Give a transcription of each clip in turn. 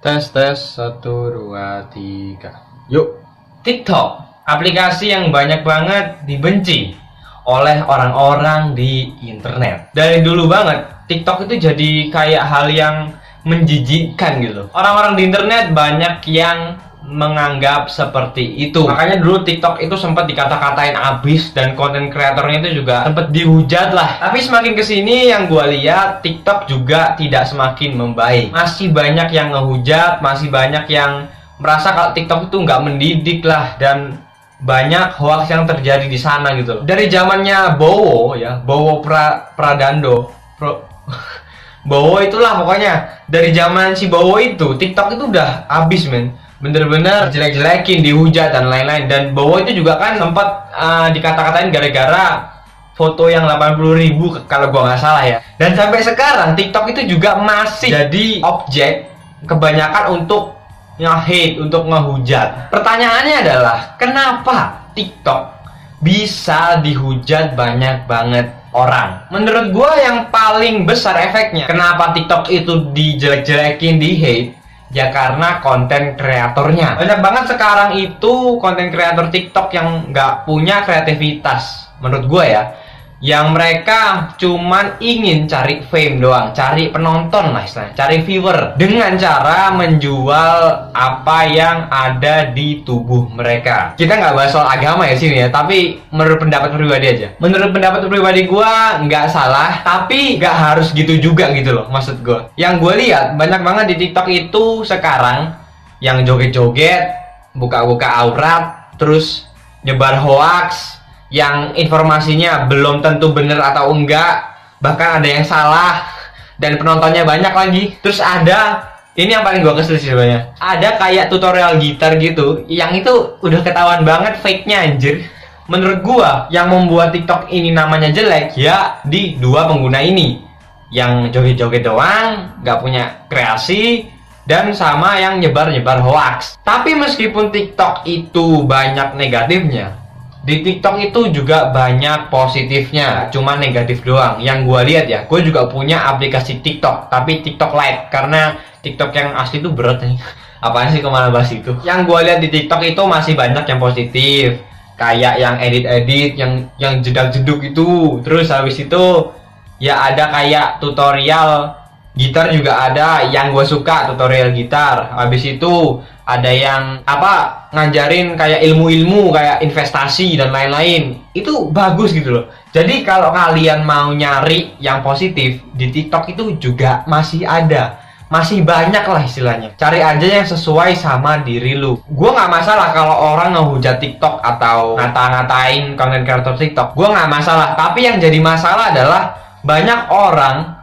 Tes 1 2 3. Yuk. TikTok, aplikasi yang banyak banget dibenci oleh orang-orang di internet. Dari dulu banget, TikTok itu jadi kayak hal yang menjijikkan gitu. Orang-orang di internet banyak yang menganggap seperti itu. Makanya dulu TikTok itu sempat dikata-katain abis dan konten kreatornya itu juga sempat dihujat lah. Tapi semakin kesini yang gue lihat, TikTok juga tidak semakin membaik. Masih banyak yang ngehujat, masih banyak yang merasa kalau TikTok itu nggak mendidik lah, dan banyak hoax yang terjadi di sana gitu. Dari zamannya Bowo ya, Bowo Pradando, Bowo itulah pokoknya. Dari zaman si Bowo itu, TikTok itu udah habis men. Bener-bener jelek-jelekin, dihujat dan lain-lain. Dan Bowo itu juga kan sempat dikata-katain gara-gara foto yang 80.000 kalau gua nggak salah ya. Dan sampai sekarang TikTok itu juga masih jadi objek kebanyakan untuk nge-hate, untuk ngehujat. Pertanyaannya adalah, kenapa TikTok bisa dihujat banyak banget orang? Menurut gua yang paling besar efeknya, kenapa TikTok itu dijelek-jelekin, di-hate, ya karena konten kreatornya. Banyak banget sekarang itu konten kreator TikTok yang nggak punya kreativitas, menurut gue ya. Yang mereka cuman ingin cari fame doang, cari penonton lah istilahnya, cari viewer, dengan cara menjual apa yang ada di tubuh mereka. Kita nggak bahas soal agama ya sini ya, tapi menurut pendapat pribadi aja. Menurut pendapat pribadi gue nggak salah, tapi nggak harus gitu juga gitu loh, maksud gue. Yang gue lihat banyak banget di TikTok itu sekarang yang joget-joget, buka-buka aurat, terus nyebar hoax yang informasinya belum tentu bener atau enggak, bahkan ada yang salah dan penontonnya banyak lagi. Terus ada, ini yang paling gue kesel sih sebenarnya, ada kayak tutorial gitar gitu, yang itu udah ketahuan banget fake-nya anjir. Menurut gue yang membuat TikTok ini namanya jelek ya di dua pengguna ini, yang joget-joget doang, nggak punya kreasi, dan sama yang nyebar-nyebar hoax. Tapi meskipun TikTok itu banyak negatifnya, di TikTok itu juga banyak positifnya, cuma negatif doang. Yang gue lihat ya, gue juga punya aplikasi TikTok, tapi TikTok Lite, karena TikTok yang asli itu berat nih. Apaan sih kemana bahas itu? Yang gue lihat di TikTok itu masih banyak yang positif, kayak yang edit-edit, yang jedak-jeduk itu. Terus habis itu ya ada kayak tutorial gitar juga ada, yang gue suka tutorial gitar. Habis itu ada yang ngajarin kayak ilmu-ilmu kayak investasi dan lain-lain. Itu bagus gitu loh. Jadi kalau kalian mau nyari yang positif di TikTok itu juga masih ada, masih banyak lah istilahnya. Cari aja yang sesuai sama diri lu. Gue nggak masalah kalau orang ngehujat TikTok atau ngata-ngatain konten kreator TikTok, gue nggak masalah. Tapi yang jadi masalah adalah banyak orang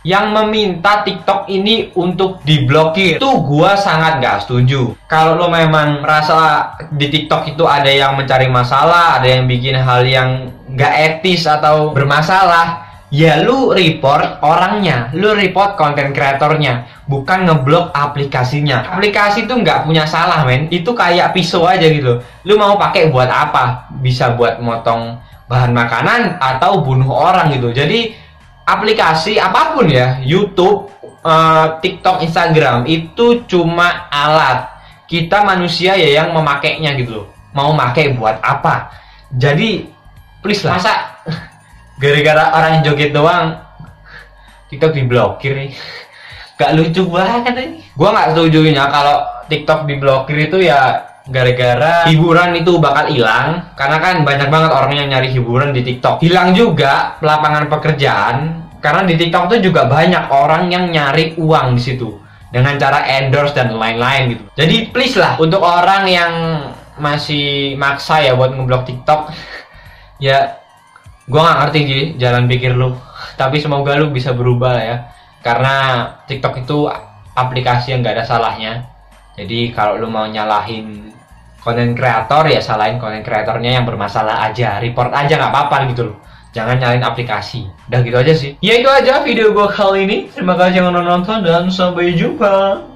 yang meminta TikTok ini untuk diblokir. Itu gua sangat gak setuju. Kalau lo memang merasa di TikTok itu ada yang mencari masalah, ada yang bikin hal yang gak etis atau bermasalah, ya lu report orangnya, lu report konten kreatornya, bukan ngeblok aplikasinya. Aplikasi itu nggak punya salah men, itu kayak pisau aja gitu. Lu mau pakai buat apa? Bisa buat motong bahan makanan atau bunuh orang gitu. Jadi aplikasi apapun ya, YouTube, TikTok, Instagram, itu cuma alat. Kita manusia ya yang memakainya gitu loh. Mau pakai buat apa? Jadi please lah, masa gara-gara orang joget doang TikTok diblokir nih? Gak lucu banget ini. Gua nggak setujunya kalau TikTok diblokir itu ya gara-gara hiburan itu bakal hilang, karena kan banyak banget orang yang nyari hiburan di TikTok. Hilang juga lapangan pekerjaan, karena di TikTok tuh juga banyak orang yang nyari uang di situ dengan cara endorse dan lain-lain gitu. Jadi please lah, untuk orang yang masih maksa ya buat ngeblok TikTok, ya gua nggak ngerti sih jalan pikir lu, tapi semoga lu bisa berubah ya, karena TikTok itu aplikasi yang gak ada salahnya. Jadi kalau lu mau nyalahin konten kreator ya salahin konten kreatornya yang bermasalah aja, report aja nggak apa-apa gitu loh. Jangan nyalain aplikasi. Udah gitu aja sih. Ya itu aja video gue kali ini. Terima kasih yang udah nonton dan sampai jumpa.